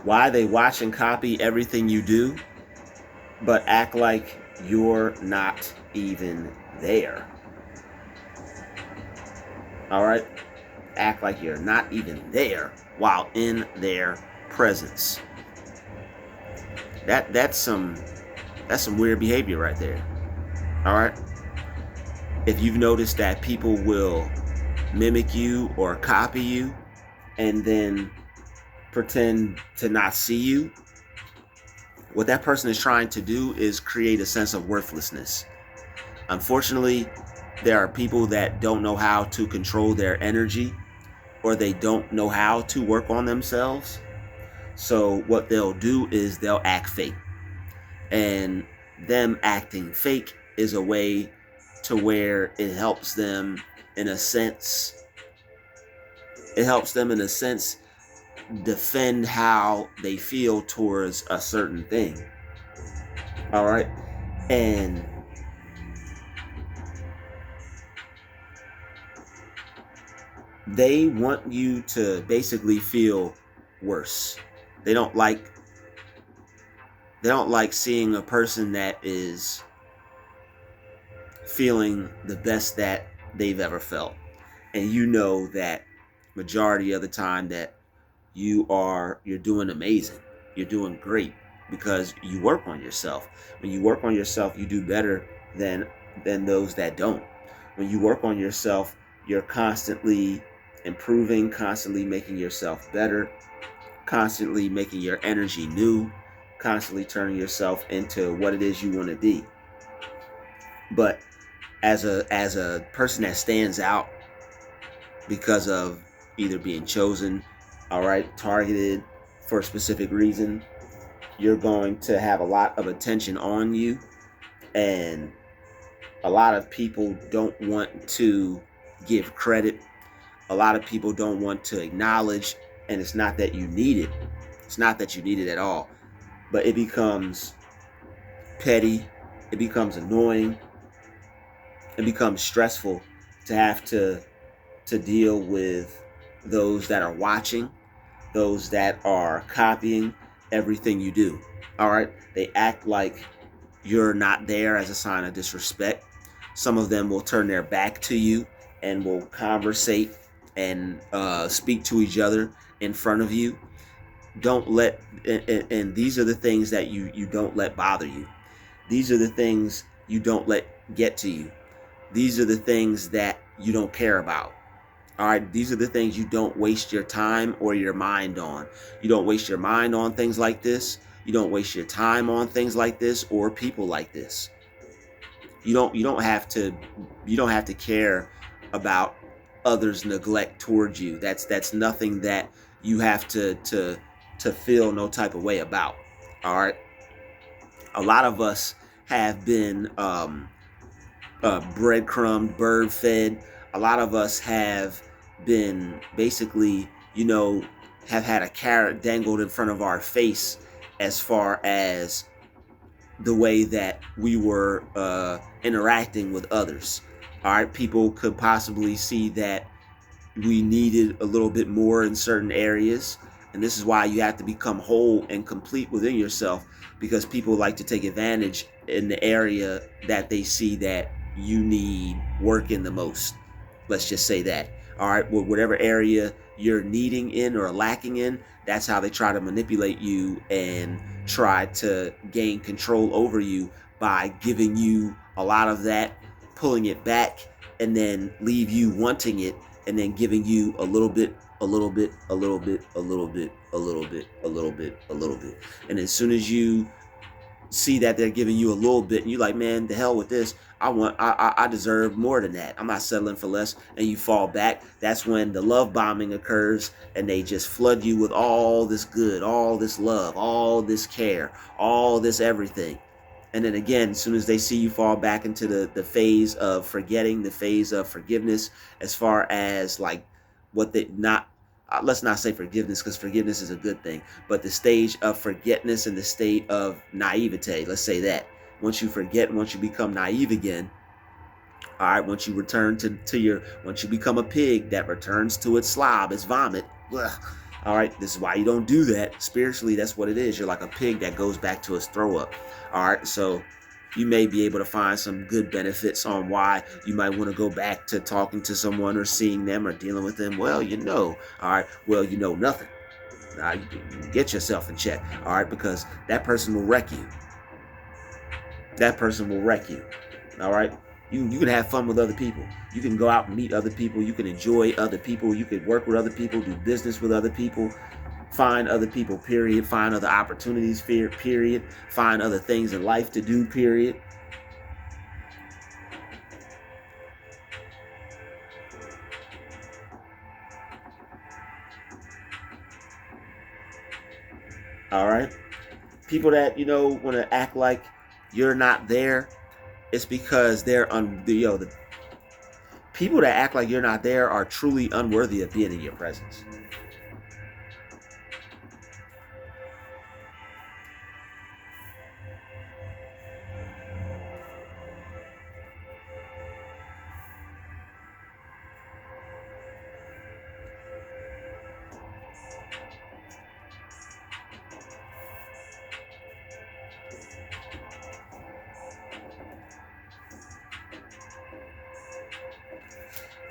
Why they watch and copy everything you do, but act like you're not even there. All right? Act like you're not even there while in their presence. That's some weird behavior right there. All right? If you've noticed that people will mimic you or copy you and then pretend to not see you, what that person is trying to do is create a sense of worthlessness. Unfortunately, there are people that don't know how to control their energy, or they don't know how to work on themselves. So what they'll do is they'll act fake. And them acting fake is a way to where it helps them in a sense. It helps them in a sense defend how they feel towards a certain thing. All right. And they want you to basically feel worse. They don't like seeing a person that is feeling the best that they've ever felt. And you know that majority of the time that you're doing amazing. You're doing great because you work on yourself. When you work on yourself, you do better than those that don't. When you work on yourself, you're constantly improving, constantly making yourself better, constantly making your energy new, constantly turning yourself into what it is you want to be. But as a person that stands out because of either being chosen, all right, targeted for a specific reason, you're going to have a lot of attention on you, and a lot of people don't want to give credit. A lot of people don't want to acknowledge, and it's not that you need it. It's not that you need it at all, but it becomes petty. It becomes annoying. It becomes stressful to have to deal with those that are watching, those that are copying everything you do. All right. They act like you're not there as a sign of disrespect. Some of them will turn their back to you and will conversate and speak to each other in front of you. Don't let, and these are the things that you don't let bother you. These are the things you don't let get to you. These are the things that you don't care about. All right, these are the things you don't waste your time or your mind on. You don't waste your mind on things like this. You don't waste your time on things like this or people like this. You don't have to care about others' neglect towards you. That's nothing that you have to feel no type of way about. All right. A lot of us have been breadcrumbed, bird fed. A lot of us have been basically, have had a carrot dangled in front of our face as far as the way that we were interacting with others. All right, people could possibly see that we needed a little bit more in certain areas. And this is why you have to become whole and complete within yourself, because people like to take advantage in the area that they see that you need work in the most. Let's just say that. All right, whatever area you're needing in or lacking in, that's how they try to manipulate you and try to gain control over you by giving you a lot of that, pulling it back, and then leave you wanting it, and then giving you a little bit, a little bit, a little bit, a little bit, a little bit, a little bit, a little bit. And as soon as you see that they're giving you a little bit, and you're like, man, the hell with this. I deserve more than that. I'm not settling for less. And you fall back. That's when the love bombing occurs, and they just flood you with all this good, all this love, all this care, all this everything. And then again, as soon as they see you fall back into the phase of forgetting, the phase of forgiveness, as far as like what they not, let's not say forgiveness, because forgiveness is a good thing, but the stage of forgetness and the state of naivete, let's say that. Once you forget, once you become naive again, all right, once you return to your, once you become a pig that returns to its slob, its vomit, all All right, this is why you don't do that. Spiritually, that's what it is. You're like a pig that goes back to its throw up. All right, so you may be able to find some good benefits on why you might want to go back to talking to someone or seeing them or dealing with them. Well, all right, well, you know nothing. Now, you get yourself in check, all right, because that person will wreck you. That person will wreck you, all right? You can have fun with other people. You can go out and meet other people. You can enjoy other people. You can work with other people, do business with other people, find other people, period. Find other opportunities, period. Find other things in life to do, period. All right? People that, want to act like you're not there, it's because they're the people that act like you're not there are truly unworthy of being in your presence.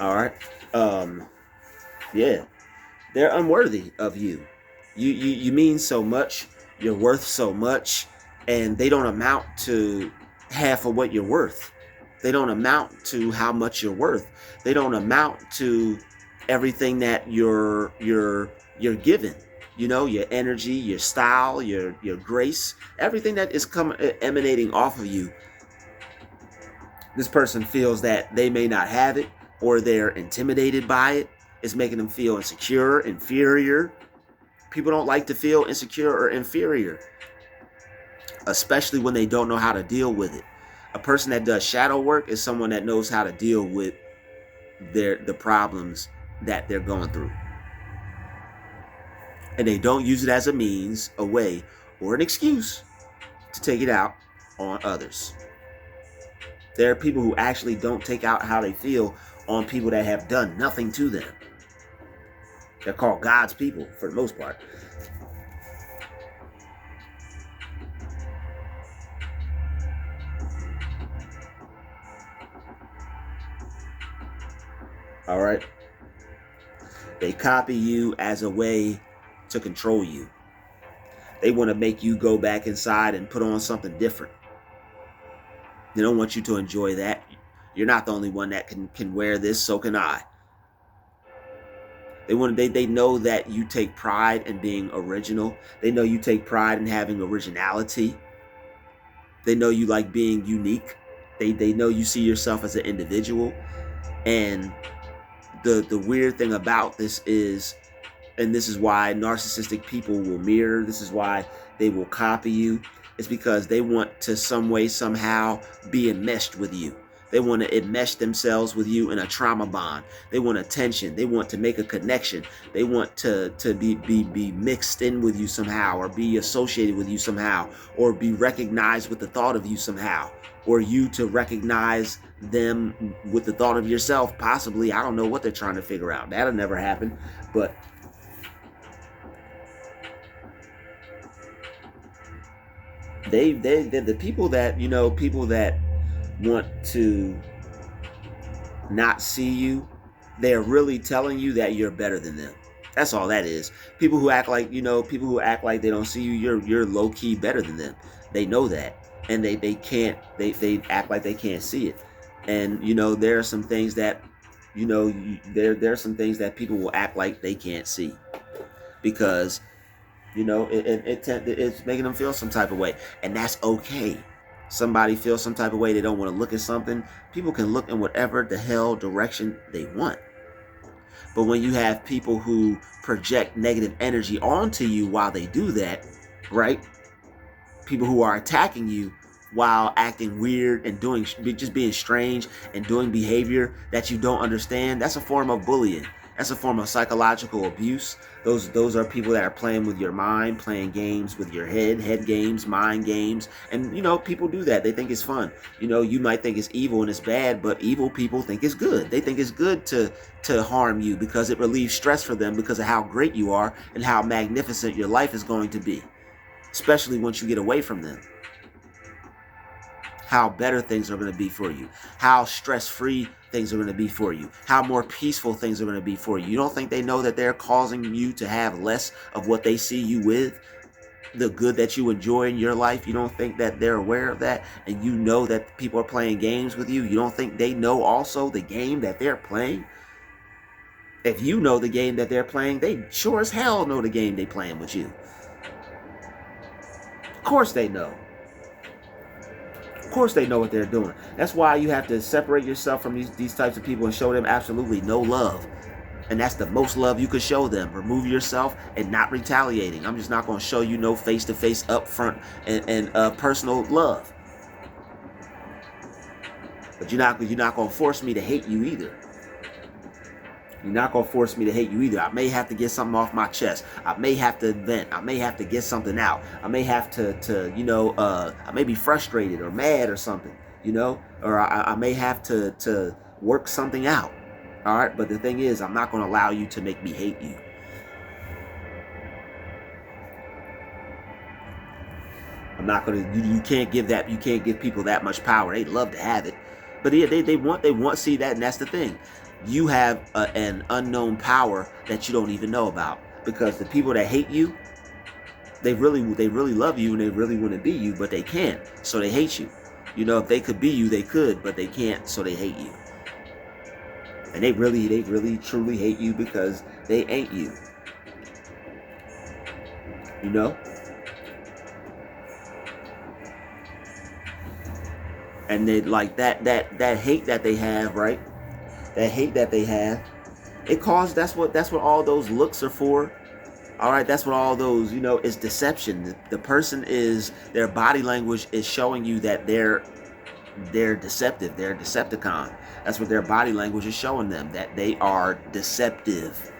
All right. Yeah. They're unworthy of you. You mean so much, you're worth so much, and they don't amount to half of what you're worth. They don't amount to how much you're worth. They don't amount to everything that you're given. Your energy, your style, your grace, everything that is emanating off of you. This person feels that they may not have it, or they're intimidated by it. It's making them feel insecure, inferior. People don't like to feel insecure or inferior, especially when they don't know how to deal with it. A person that does shadow work is someone that knows how to deal with the problems that they're going through. And they don't use it as a means, a way, or an excuse to take it out on others. There are people who actually don't take out how they feel on people that have done nothing to them. They're called God's people for the most part. All right. They copy you as a way to control you. They want to make you go back inside and put on something different. They don't want you to enjoy that. You're not the only one that can wear this, so can I. They know that you take pride in being original. They know you take pride in having originality. They know you like being unique. They know you see yourself as an individual. And the weird thing about this is, and this is why narcissistic people will mirror, this is why they will copy you, it's because they want to some way, somehow be enmeshed with you. They want to enmesh themselves with you in a trauma bond. They want attention. They want to make a connection. They want to be mixed in with you somehow, or be associated with you somehow, or be recognized with the thought of you somehow, or you to recognize them with the thought of yourself, possibly. I don't know what they're trying to figure out. That'll never happen. But they're the people that, people that want to not see you, they're really telling you that you're better than them. That's all that is. People who act like, people who act like they don't see you, you're low key better than them. They know that, and they act like they can't see it. And there are some things that, there are some things that people will act like they can't see, because it's making them feel some type of way, and that's okay. Somebody feels some type of way, they don't want to look at something. People can look in whatever the hell direction they want. But when you have people who project negative energy onto you while they do that, right? People who are attacking you while acting weird and just being strange and doing behavior that you don't understand, that's a form of bullying. That's a form of psychological abuse. Those are people that are playing with your mind, playing games with your head games, mind games. And, people do that. They think it's fun. You might think it's evil and it's bad, but evil people think it's good. They think it's good to harm you because it relieves stress for them because of how great you are and how magnificent your life is going to be, especially once you get away from them. How better things are going to be for you, how stress-free things are going to be for you, how more peaceful things are going to be for you. You don't think they know that they're causing you to have less of what they see you with, the good that you enjoy in your life? You don't think that they're aware of that, and you know that people are playing games with you? You don't think they know also the game that they're playing? If you know the game that they're playing, they sure as hell know the game they're playing with you. Of course they know. Of course they know what they're doing. That's why you have to separate yourself from these types of people and show them absolutely no love. And that's the most love you could show them. Remove yourself and not retaliating. I'm just not going to show you no face-to-face, upfront, and personal love. But you're not going to force me to hate you either. You're not going to force me to hate you either. I may have to get something off my chest. I may have to vent. I may have to get something out. I may have I may be frustrated or mad or something, or I may have to work something out. All right. But the thing is, I'm not going to allow you to make me hate you. I'm not going to, you can't give people that much power. They love to have it. But yeah, they want see that. And that's the thing. You have an unknown power that you don't even know about, because the people that hate you, they really love you and they really want to be you, but they can't, so they hate you. If they could be you, they could, but they can't, so they hate you. And they really truly hate you because they ain't you. And they like that hate that they have, right? That hate that they have, that's what all those looks are for. All right, that's what all those, is deception. The person their body language is showing you that they're deceptive. They're a Decepticon. That's what their body language is showing them, that they are deceptive.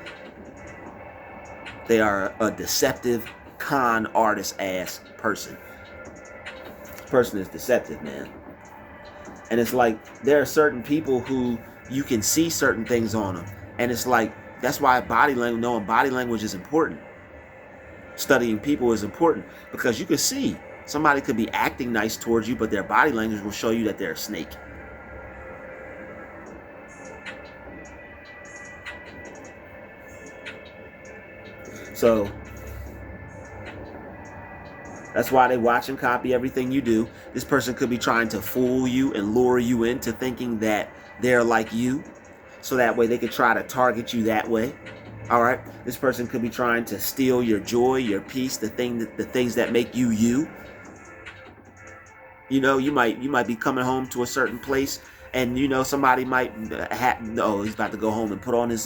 They are a deceptive con artist ass person. This person is deceptive, man. And it's like there are certain people who you can see certain things on them. And it's like, that's why knowing body language is important. Studying people is important, because you can see somebody could be acting nice towards you, but their body language will show you that they're a snake. So that's why they watch and copy everything you do. This person could be trying to fool you and lure you into thinking that they're like you, so that way they could try to target you that way. All right. This person could be trying to steal your joy, your peace, the things that make you you. You might be coming home to a certain place, and somebody might he's about to go home and put on his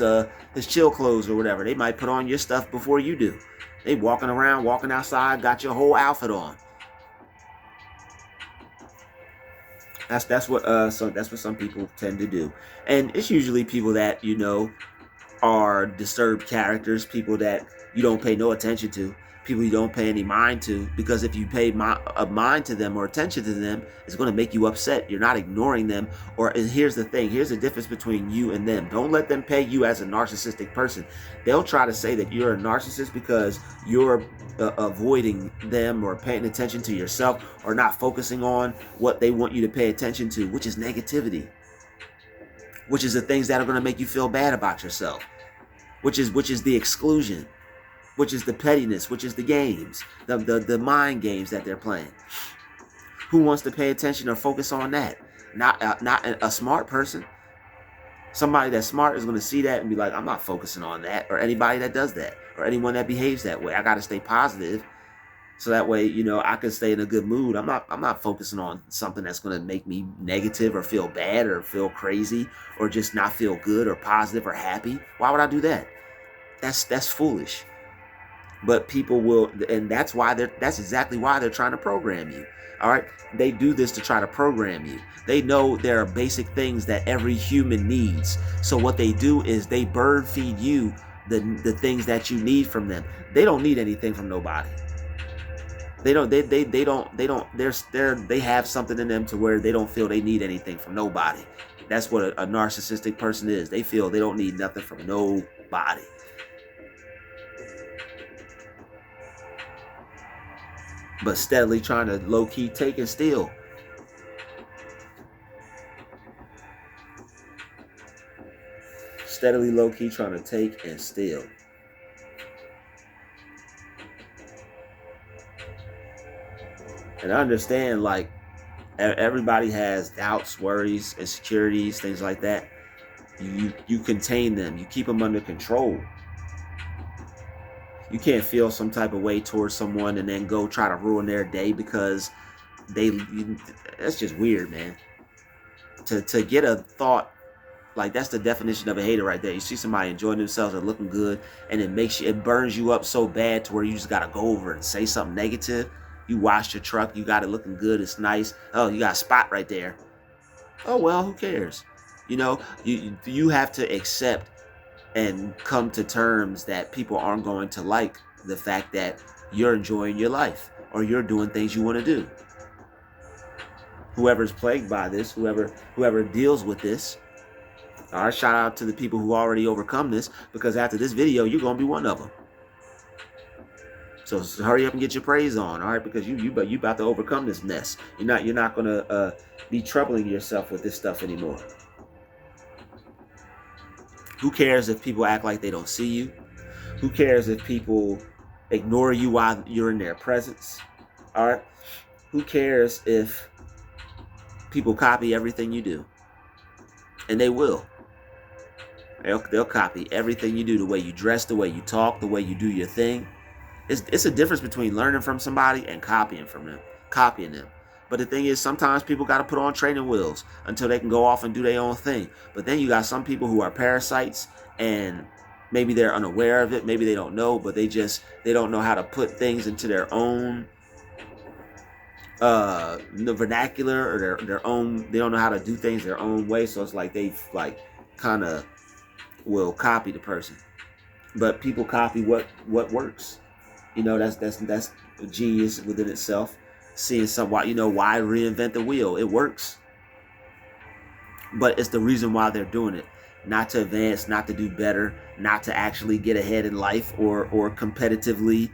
chill clothes or whatever. They might put on your stuff before you do. They walking outside, got your whole outfit on. That's what some people tend to do. And it's usually people that are disturbed characters, people that you don't pay no attention to, people you don't pay any mind to, because if you pay a mind to them or attention to them, it's going to make you upset. You're not ignoring them. And here's the thing, here's the difference between you and them. Don't let them pay you as a narcissistic person. They'll try to say that you're a narcissist because you're avoiding them or paying attention to yourself or not focusing on what they want you to pay attention to, which is negativity, which is the things that are going to make you feel bad about yourself, which is the exclusion, which is the pettiness, which is the games, the mind games that they're playing. Who wants to pay attention or focus on that? Not a smart person. Somebody that's smart is going to see that and be like, I'm not focusing on that, or anybody that does that, or anyone that behaves that way. I got to stay positive, so that way, I can stay in a good mood. I'm not focusing on something that's going to make me negative or feel bad or feel crazy or just not feel good or positive or happy. Why would I do that? That's foolish. But people will, and that's exactly why they're trying to program you. All right, they do this to try to program you. They know there are basic things that every human needs. So what they do is they bird feed you the things that you need from them. They don't need anything from nobody. They have something in them to where they don't feel they need anything from nobody. That's what a narcissistic person is. They feel they don't need nothing from nobody. But steadily trying to low-key take and steal. Steadily low-key trying to take and steal. And I understand, like, everybody has doubts, worries, insecurities, things like that. You contain them. You keep them under control. You can't feel some type of way towards someone and then go try to ruin their day because that's just weird, man. To get a thought, like, that's the definition of a hater right there. You see somebody enjoying themselves and looking good, and it burns you up so bad to where you just gotta go over and say something negative. You washed your truck, you got it looking good, it's nice. Oh, you got a spot right there. Oh well, who cares? You have to accept and come to terms that people aren't going to like the fact that you're enjoying your life or you're doing things you want to do. Whoever's plagued by this, whoever deals with this, all right, shout out to the people who already overcome this, because after this video, you're going to be one of them. So hurry up and get your praise on, all right? Because you about to overcome this mess. You're not going to be troubling yourself with this stuff anymore. Who cares if people act like they don't see you? Who cares if people ignore you while you're in their presence? All right? Who cares if people copy everything you do? And they will. They'll copy everything you do, the way you dress, the way you talk, the way you do your thing. It's a difference between learning from somebody and copying them. But the thing is, sometimes people got to put on training wheels until they can go off and do their own thing. But then you got some people who are parasites, and maybe they're unaware of it. Maybe they don't know, but they don't know how to put things into their own the vernacular, or their own. They don't know how to do things their own way. So it's like they kind of will copy the person. But people copy what works. That's genius within itself. Seeing why reinvent the wheel? It works. But it's the reason why they're doing it. Not to advance, not to do better, not to actually get ahead in life, or competitively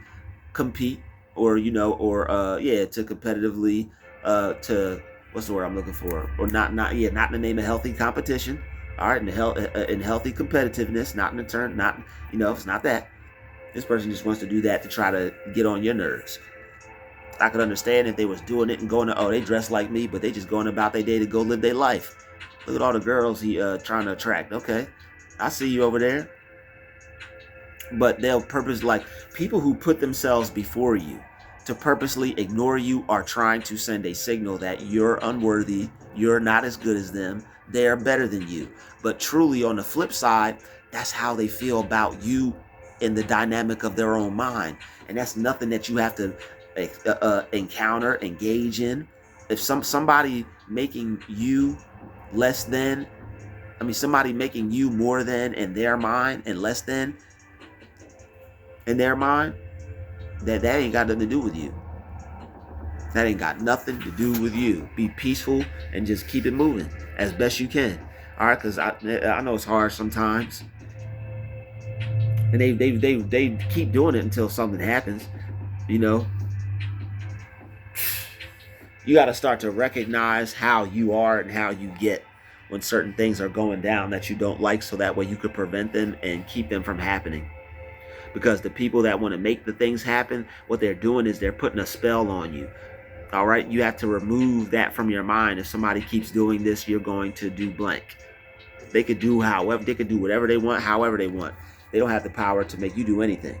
compete, or to competitively to what's the word I'm looking for? Or not in the name of healthy competition. All right, in healthy competitiveness, not in the turn, it's not that. This person just wants to do that to try to get on your nerves. I could understand if they was doing it and going they dress like me, but they just going about their day to go live their life. Look at all the girls he trying to attract. Okay, I see you over there. But they'll people who put themselves before you to purposely ignore you are trying to send a signal that you're unworthy, you're not as good as them, they're better than you. But truly, on the flip side, that's how they feel about you in the dynamic of their own mind. And that's nothing that you have to encounter, engage in. If somebody making you less than, somebody making you more than in their mind and less than in their mind, that ain't got nothing to do with you. That ain't got nothing to do with you. Be peaceful and just keep it moving as best you can. All right, because I know it's hard sometimes, and they keep doing it until something happens. You got to start to recognize how you are and how you get when certain things are going down that you don't like, so that way you could prevent them and keep them from happening. Because the people that want to make the things happen, what they're doing is they're putting a spell on you. All right, you have to remove that from your mind. If somebody keeps doing this, you're going to do blank. They could do whatever they want, however they want. They don't have the power to make you do anything.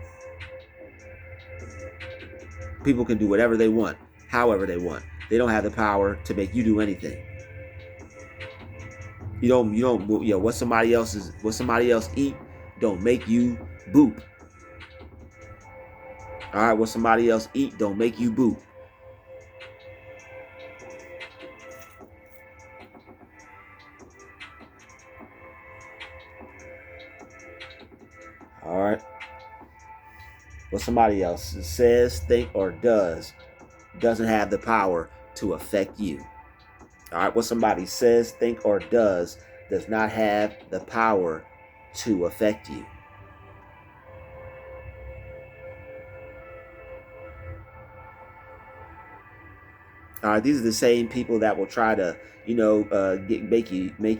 People can do whatever they want, however they want. They don't have the power to make you do anything. What somebody else eat don't make you boop. All right, what somebody else eat don't make you boot. All right, what somebody else says, think, or doesn't have the power to affect you. All right, what somebody says, think, or does not have the power to affect you. All right, these are the same people that will try to, make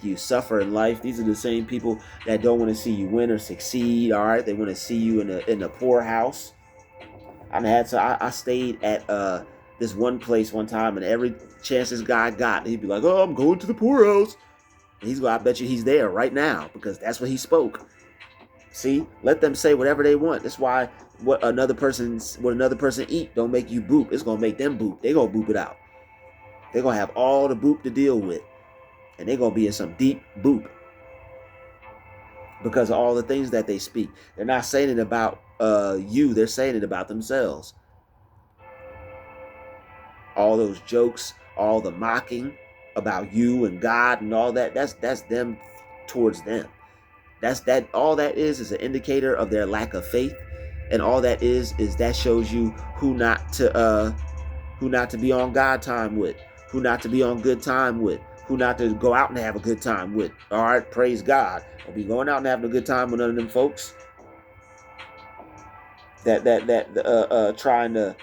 you suffer in life. These are the same people that don't want to see you win or succeed. All right, they want to see you in a poorhouse. I stayed at this one place one time, and every chance this guy got, he'd be like, "Oh, I'm going to the poorhouse." And I bet you he's there right now because that's what he spoke. See, let them say whatever they want. That's why what another person eat don't make you boop. It's gonna make them boop. They gonna boop it out. They're gonna have all the boop to deal with, and they're gonna be in some deep boop because of all the things that they speak. They're not saying it about you. They're saying it about themselves. All those jokes, all the mocking about you and God and all that. That's them towards them. All that is an indicator of their lack of faith, and all that is that shows you who not to be on God time with, who not to be on good time with, who not to go out and have a good time with. All right, praise God. Don't be going out and having a good time with none of them folks that trying to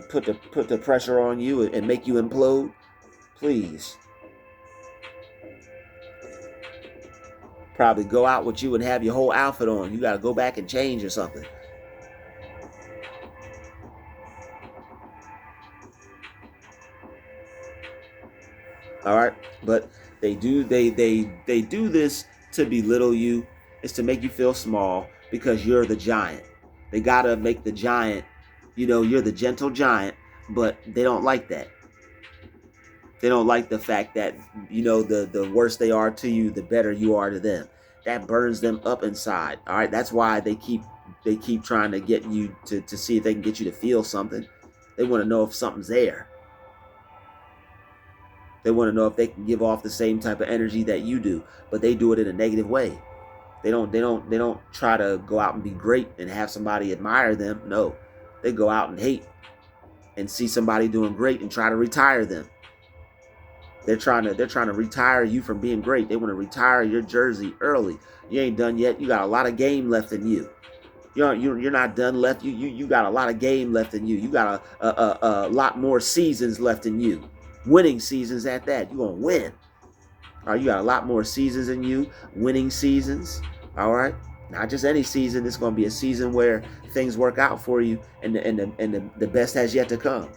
put the pressure on you and make you implode. Please, probably go out with you and have your whole outfit on. You got to go back and change or something. All right, but they do this to belittle you. It's to make you feel small because you're the giant. They gotta make the giant, you're the gentle giant, but they don't like that. They don't like the fact that the worse they are to you, the better you are to them. That burns them up inside. All right, that's why they keep trying to get you to see if they can get you to feel something. They want to know if something's there. They want to know if they can give off the same type of energy that you do, but they do it in a negative way. They don't try to go out and be great and have somebody admire them. No. They go out and hate and see somebody doing great and try to retire them. They're trying to retire you from being great. They want to retire your jersey early. You ain't done yet. You got a lot of game left in you. You're not done left. You got a lot of game left in you. You got a lot more seasons left in you. Winning seasons at that. You're going to win. All right, you got a lot more seasons in you. Winning seasons. All right. Not just any season. It's going to be a season where things work out for you and the best has yet to come.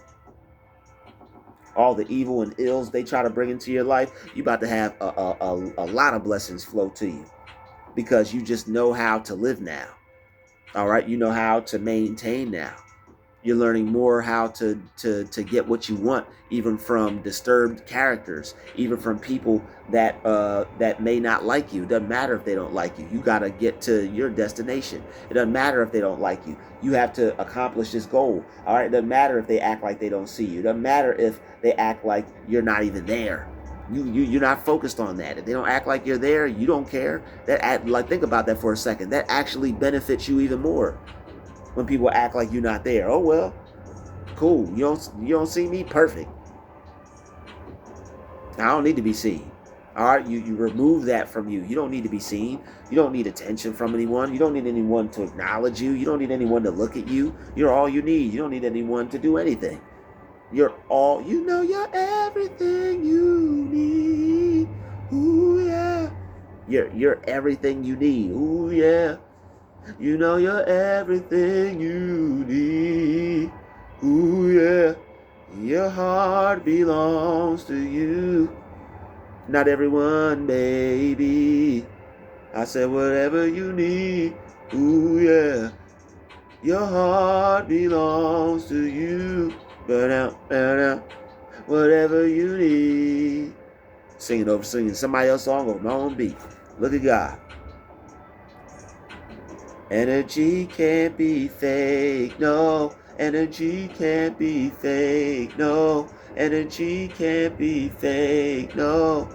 All the evil and ills they try to bring into your life, you about to have a lot of blessings flow to you because you just know how to live now. All right. You know how to maintain now. You're learning more how to get what you want, even from disturbed characters, even from people that may not like you. It doesn't matter if they don't like you. You got to get to your destination. It doesn't matter if they don't like you. You have to accomplish this goal. All right. It doesn't matter if they act like they don't see you. It doesn't matter if they act like you're not even there. You're not focused on that. If they don't act like you're there, you don't care. Think about that for a second. That actually benefits you even more. When people act like you're not there. Oh well, cool. You don't see me? Perfect. I don't need to be seen. All right, you remove that from you. You don't need to be seen. You don't need attention from anyone. You don't need anyone to acknowledge you. You don't need anyone to look at you. You're all you need. You don't need anyone to do anything. You're all, you're everything you need. Ooh yeah. You're everything you need. Ooh yeah. You're everything you need. Ooh yeah. Your heart belongs to you. Not everyone, baby. I said whatever you need. Ooh yeah. Your heart belongs to you. Whatever you need. Singing somebody else's song over my own beat. Look at God. Energy can't be fake, no. Energy can't be fake, no. Energy can't be fake, no.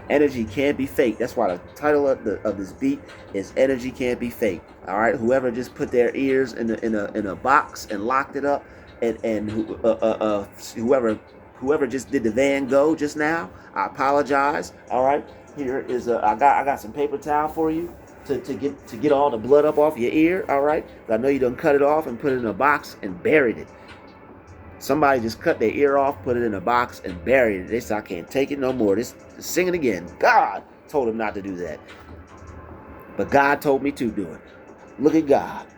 Energy can't be fake. That's why the title of this beat is "Energy Can't Be Fake." All right, whoever just put their ears in a box and locked it up, and whoever just did the Van Gogh just now, I apologize. All right, here is I got some paper towel for you to get all the blood up off your ear. All right, I know you done cut it off and put it in a box and buried it. Somebody just cut their ear off, put it in a box, and buried it. They said, I can't take it no more. This singing again. God told him not to do that. But God told me to do it. Look at God.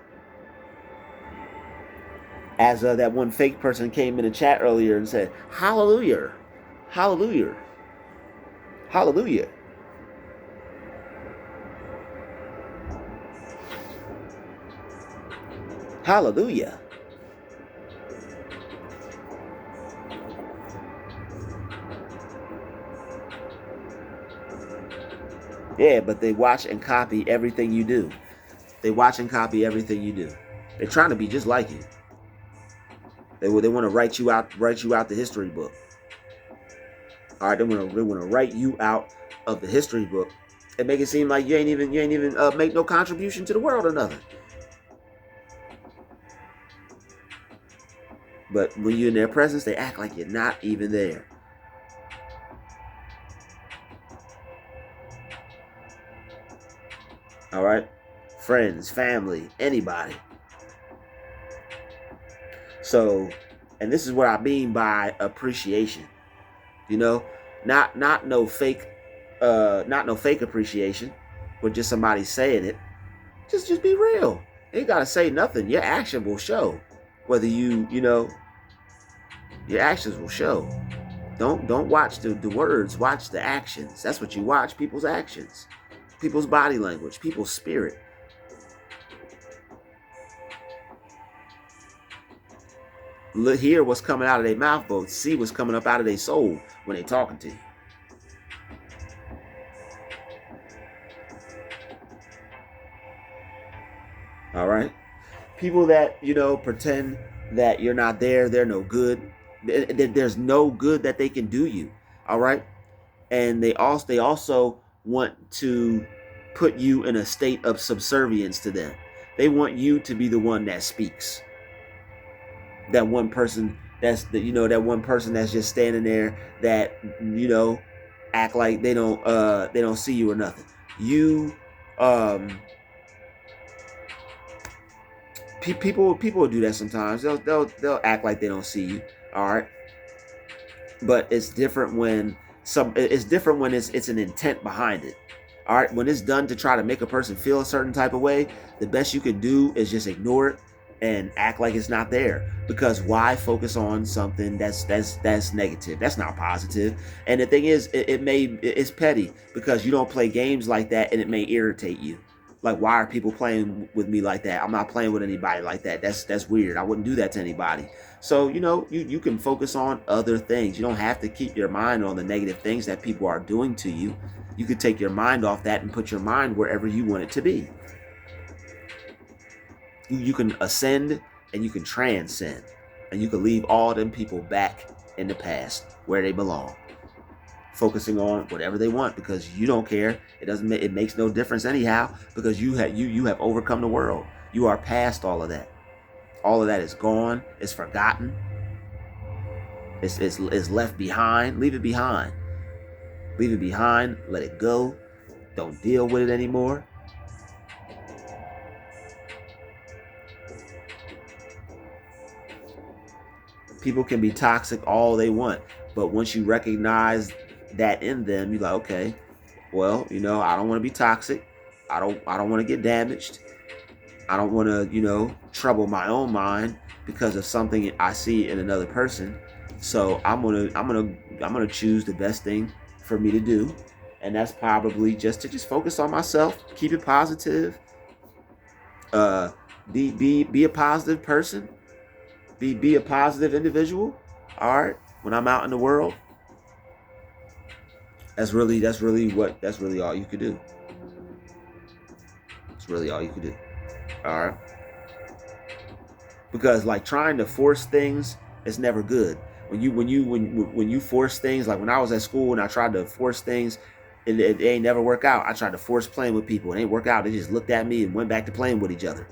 As that one fake person came in the chat earlier and said, hallelujah, hallelujah, hallelujah. Hallelujah. Yeah, but they watch and copy everything you do. They watch and copy everything you do. They're trying to be just like you. They want to write you out the history book. All right, they want to write you out of the history book and make it seem like you ain't even make no contribution to the world or nothing. But when you're in their presence, they act like you're not even there. All right, friends, family, anybody. So, and this is what I mean by appreciation. You know, not no fake appreciation, but just somebody saying it. Just be real. You ain't gotta say nothing. Your action will show. Whether your actions will show. Don't watch the words. Watch the actions. That's what you watch. People's actions, people's body language, people's spirit. Look, hear what's coming out of their mouth, but see what's coming up out of their soul when they're talking to you. All right, people that pretend that you're not there, they're no good. There's no good that they can do you. All right, and they also want to put you in a state of subservience to them. They want you to be the one that speaks. That one person that's that one person that's just standing there that act like they don't see you or nothing. People will do that sometimes. They'll act like they don't see you. All right, but it's different when it's an intent behind it. All right, when it's done to try to make a person feel a certain type of way, the best you can do is just ignore it and act like it's not there. Because why focus on something that's negative? That's not positive. And the thing is, it's petty because you don't play games like that, and it may irritate you. Like, why are people playing with me like that? I'm not playing with anybody like that. That's weird. I wouldn't do that to anybody. So, you can focus on other things. You don't have to keep your mind on the negative things that people are doing to you. You could take your mind off that and put your mind wherever you want it to be. You can ascend and you can transcend. And you can leave all them people back in the past where they belong. Focusing on whatever they want because you don't care. It makes no difference anyhow because you have overcome the world. You are past all of that. All of that is gone. It's forgotten. It's left behind. Leave it behind. Leave it behind. Let it go. Don't deal with it anymore. People can be toxic all they want, but once you recognize that in them, you're like, okay, well, I don't want to be toxic. I don't want to get damaged. I don't want to, trouble my own mind because of something I see in another person. So I'm gonna choose the best thing for me to do, and that's probably just to focus on myself, keep it positive. Be a positive person. Be a positive individual. All right, when I'm out in the world, that's really all you could do. It's really all you can do. All right. Because like trying to force things is never good. When you force things, like when I was at school and I tried to force things, it ain't never work out. I tried to force playing with people. It ain't work out. They just looked at me and went back to playing with each other.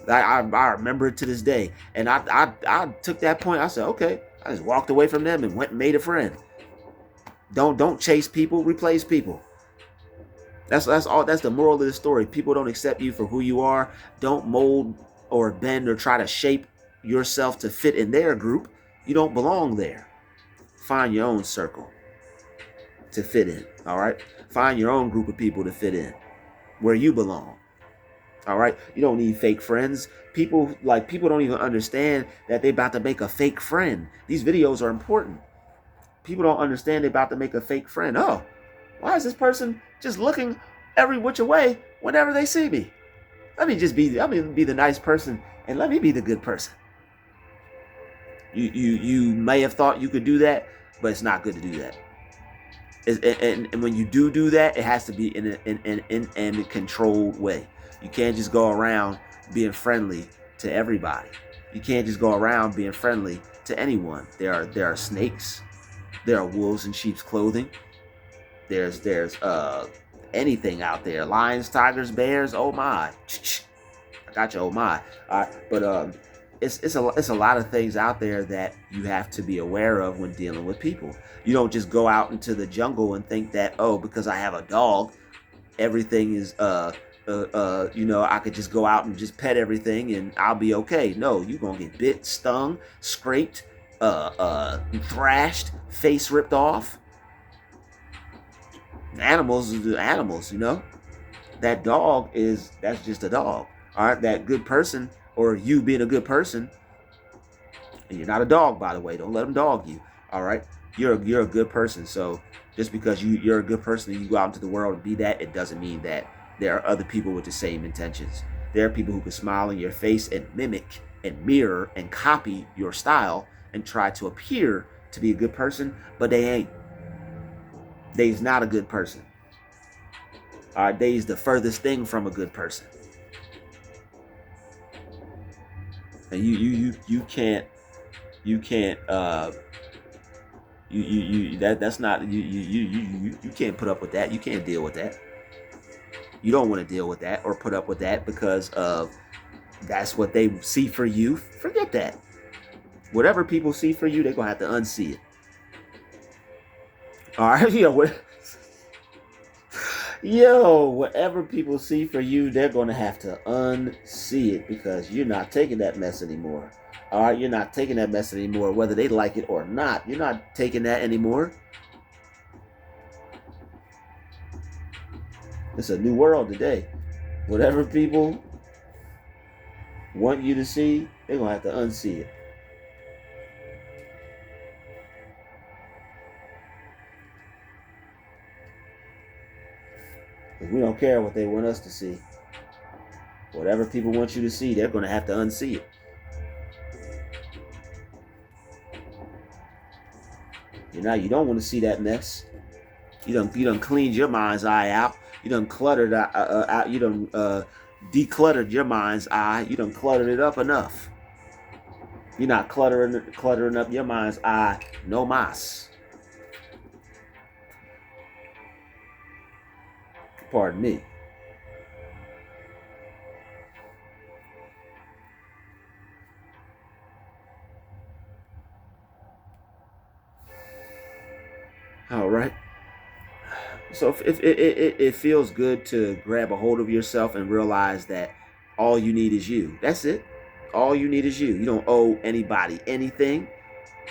I remember it to this day. And I took that point. I said, okay. I just walked away from them and went and made a friend. Don't chase people, replace people. That's all. That's the moral of the story. People don't accept you for who you are. Don't mold or bend or try to shape yourself to fit in their group. You don't belong there. Find your own circle to fit in. All right. Find your own group of people to fit in where you belong. All right. You don't need fake friends. People don't even understand that they're about to make a fake friend. These videos are important. People don't understand they're about to make a fake friend. Oh, why is this person just looking every which way whenever they see me? Let me be the nice person and let me be the good person. You may have thought you could do that, but it's not good to do that. And when you do that, it has to be in a controlled way. You can't just go around being friendly to everybody. You can't just go around being friendly to anyone. There are snakes. There are wolves in sheep's clothing. There's anything out there. Lions, tigers, bears. Oh my. I got you. Oh my. All right. But it's a lot of things out there that you have to be aware of when dealing with people. You don't just go out into the jungle and think that, oh, because I have a dog, everything is I could just go out and just pet everything and I'll be okay. No, you're gonna get bit, stung, scraped, thrashed, face ripped off. Animals, that dog that's just a dog. All right, that good person or you being a good person, and you're not a dog, by the way. Don't let them dog you. All right, you're a good person. So just because you're a good person and you go out into the world and be that, it doesn't mean that there are other people with the same intentions. There are people who can smile in your face and mimic and mirror and copy your style and try to appear to be a good person, but they ain't. They's not a good person. All right, they's the furthest thing from a good person. And you can't that's not you can't put up with that. You can't deal with that. You don't want to deal with that or put up with that because of that's what they see for you. Forget that. Whatever people see for you, they're gonna have to unsee it. All right, whatever people see for you, they're gonna have to unsee it because you're not taking that mess anymore. All right, you're not taking that mess anymore, whether they like it or not. You're not taking that anymore. It's a new world today. Whatever people want you to see, they're gonna have to unsee it. We don't care what they want us to see. Whatever people want you to see, they're going to have to unsee it. You don't want to see that mess. You done cleaned your mind's eye out. You done cluttered out. You done decluttered your mind's eye. You done cluttered it up enough. You're not cluttering up your mind's eye no mas. Pardon me. All right. So if it feels good to grab a hold of yourself and realize that all you need is you. That's it. All you need is you. You don't owe anybody anything,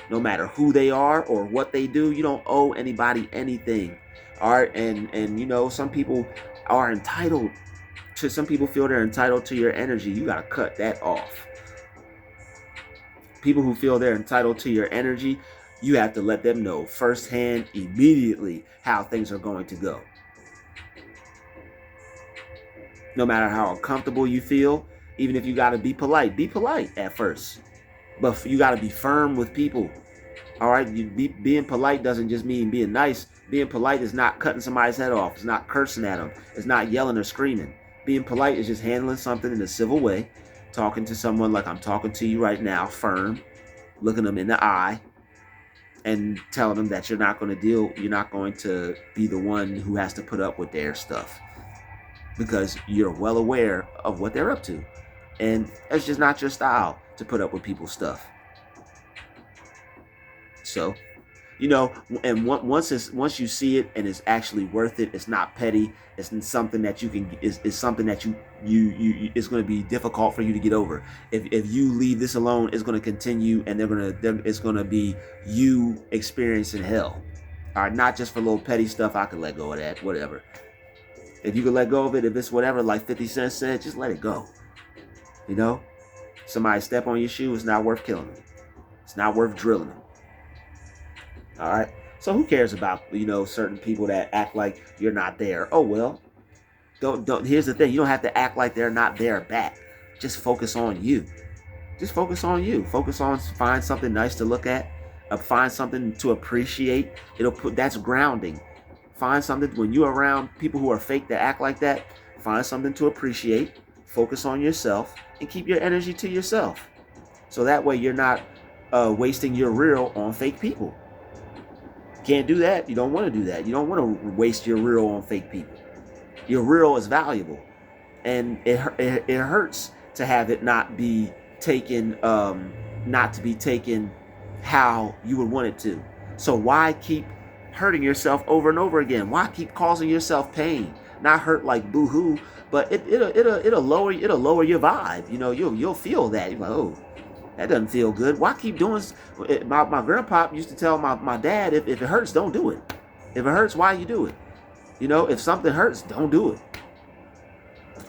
no matter who they are or what they do. You don't owe anybody anything. All right, and some people are entitled to. Some people feel they're entitled to your energy. You gotta cut that off. People who feel they're entitled to your energy, you have to let them know firsthand, immediately, how things are going to go. No matter how uncomfortable you feel, even if you gotta be polite at first, but you gotta be firm with people. All right, being polite doesn't just mean being nice. Being polite is not cutting somebody's head off. It's not cursing at them. It's not yelling or screaming. Being polite is just handling something in a civil way, talking to someone like I'm talking to you right now, firm, looking them in the eye, and telling them that you're not going to be the one who has to put up with their stuff, because you're well aware of what they're up to. And it's just not your style to put up with people's stuff. So, and once you see it and it's actually worth it, it's not petty. It's something that you can. It's something that you it's going to be difficult for you to get over. If you leave this alone, it's going to continue, and it's going to be you experiencing hell. All right, not just for little petty stuff. I can let go of that, whatever. If you can let go of it, if it's whatever, like 50 Cent said, just let it go. Somebody step on your shoe, it's not worth killing them. It's not worth drilling them. All right. So who cares about, certain people that act like you're not there? Oh, well, don't. Here's the thing. You don't have to act like they're not there back. Just focus on you. Just focus on you. Focus on, find something nice to look at. Find something to appreciate. That's grounding. Find something when you're around people who are fake that act like that. Find something to appreciate. Focus on yourself and keep your energy to yourself. So that way you're not wasting your real on fake people. Can't do that. You don't want to do that. You don't want to waste your real on fake people. Your real is valuable, and it hurts to have it not be taken, not to be taken how you would want it to. So why keep hurting yourself over and over again? Why keep causing yourself pain? Not hurt like boo-hoo, but it'll lower your vibe. You'll feel that. You're like, oh, that doesn't feel good. Why keep doing it? My grandpa used to tell my dad, if it hurts, don't do it. If it hurts, why you do it? If something hurts, don't do it.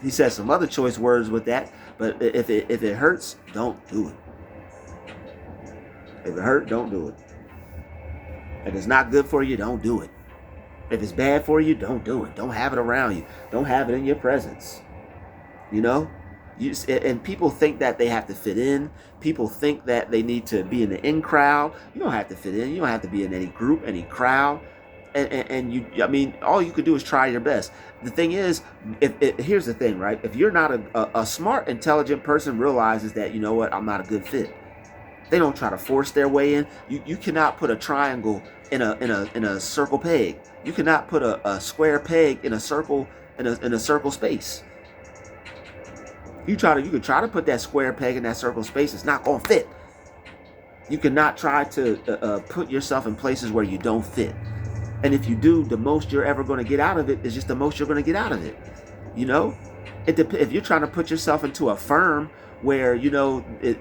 He said some other choice words with that, but if it hurts, don't do it. If it hurts, don't do it. If it's not good for you, don't do it. If it's bad for you, don't do it. Don't have it around you. Don't have it in your presence. And people think that they have to fit in. People think that they need to be in the in crowd. You don't have to fit in. You don't have to be in any group, any crowd. And all you could do is try your best. The thing is, here's the thing, right? If you're not a smart, intelligent person realizes that, I'm not a good fit. They don't try to force their way in. You cannot put a triangle in a circle peg. You cannot put a square peg in a circle in a circle space. You can try to put that square peg in that circle space. It's not gonna fit. You cannot try to put yourself in places where you don't fit. And if you do, the most you're ever going to get out of it is just the most you're going to get out of it. If you're trying to put yourself into a firm where it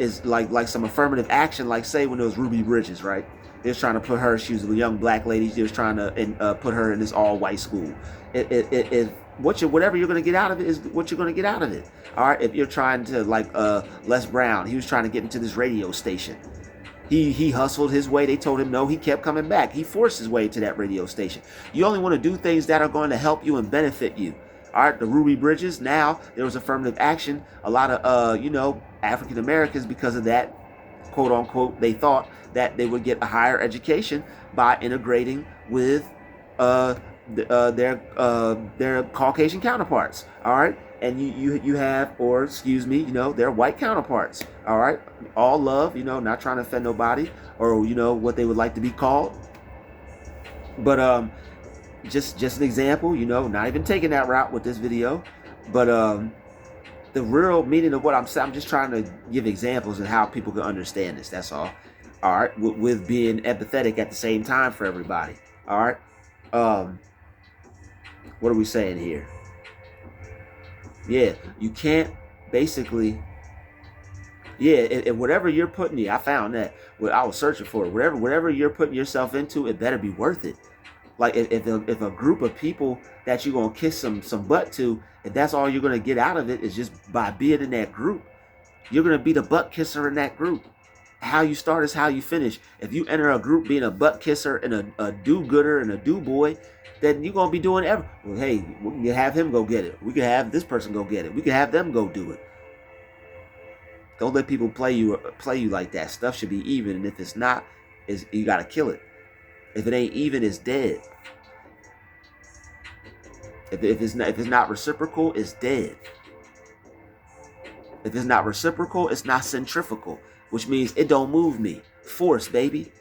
is like some affirmative action, like say when there was Ruby Bridges, right? They was trying to put her. She was a young black lady. They was trying to put her in this all white school. Whatever you're going to get out of it is what you're going to get out of it. All right. If you're trying to Les Brown, he was trying to get into this radio station. He hustled his way. They told him no. He kept coming back. He forced his way to that radio station. You only want to do things that are going to help you and benefit you. All right, the Ruby Bridges. Now there was affirmative action. A lot of African Americans, because of that, quote unquote, they thought that they would get a higher education by integrating with their Caucasian counterparts. All right. And you have, or excuse me, their white counterparts. All right, all love, not trying to offend nobody, or what they would like to be called. But just an example, not even taking that route with this video, but the real meaning of what I'm saying, I'm just trying to give examples of how people can understand this. That's all. All right, with being empathetic at the same time for everybody. All right. What are we saying here? Yeah, you can't basically. Yeah, and whatever you're putting, I found that. I was searching for it. Whatever you're putting yourself into, it better be worth it. Like if a group of people that you're gonna kiss some butt to, if that's all you're gonna get out of it is just by being in that group, you're gonna be the butt kisser in that group. How you start is how you finish. If you enter a group being a butt kisser and a do-gooder and a do-boy, then you're going to be doing well, hey, we can have him go get it. We can have this person go get it. We can have them go do it. Don't let people play you like that. Stuff should be even, and if it's not, you got to kill it. If it ain't even, it's dead. If it's not reciprocal, it's dead. If it's not reciprocal, it's not centrifugal, which means it don't move me. Force, baby.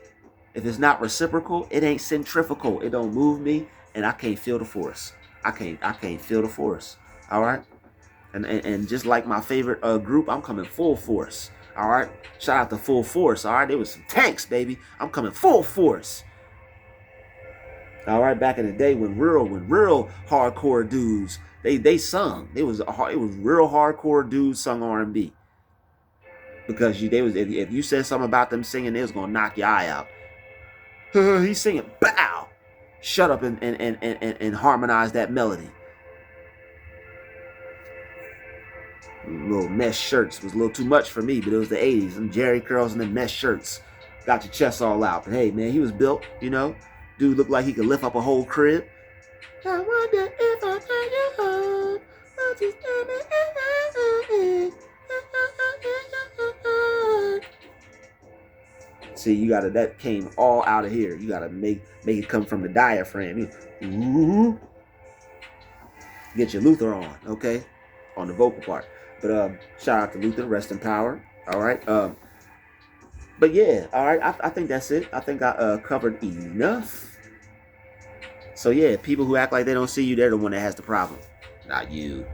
If it's not reciprocal, it ain't centrifugal. It don't move me, and I can't feel the force. I can't feel the force. All right. And just like my favorite group, I'm coming full force. All right. Shout out to Full Force. All right. There was some tanks, baby. I'm coming full force. All right. Back in the day when real hardcore dudes they sung. It was real hardcore dudes sung R&B. Because if you said something about them singing, they was gonna knock your eye out. He's singing, bow. Shut up and harmonize that melody. Little mesh shirts was a little too much for me, but it was the 80s. Them Jerry curls and them mesh shirts got your chest all out. But hey, man, he was built, you know. Dude looked like he could lift up a whole crib. I wonder if I tell you home, won't you tell me? See, you gotta, that came all out of here. You gotta make it come from the diaphragm. Ooh. Get your Luther on, okay? On the vocal part. But shout out to Luther, rest in power. All right. But yeah, all right. I think that's it. I think I covered enough. So yeah, people who act like they don't see you, they're the one that has the problem, not you.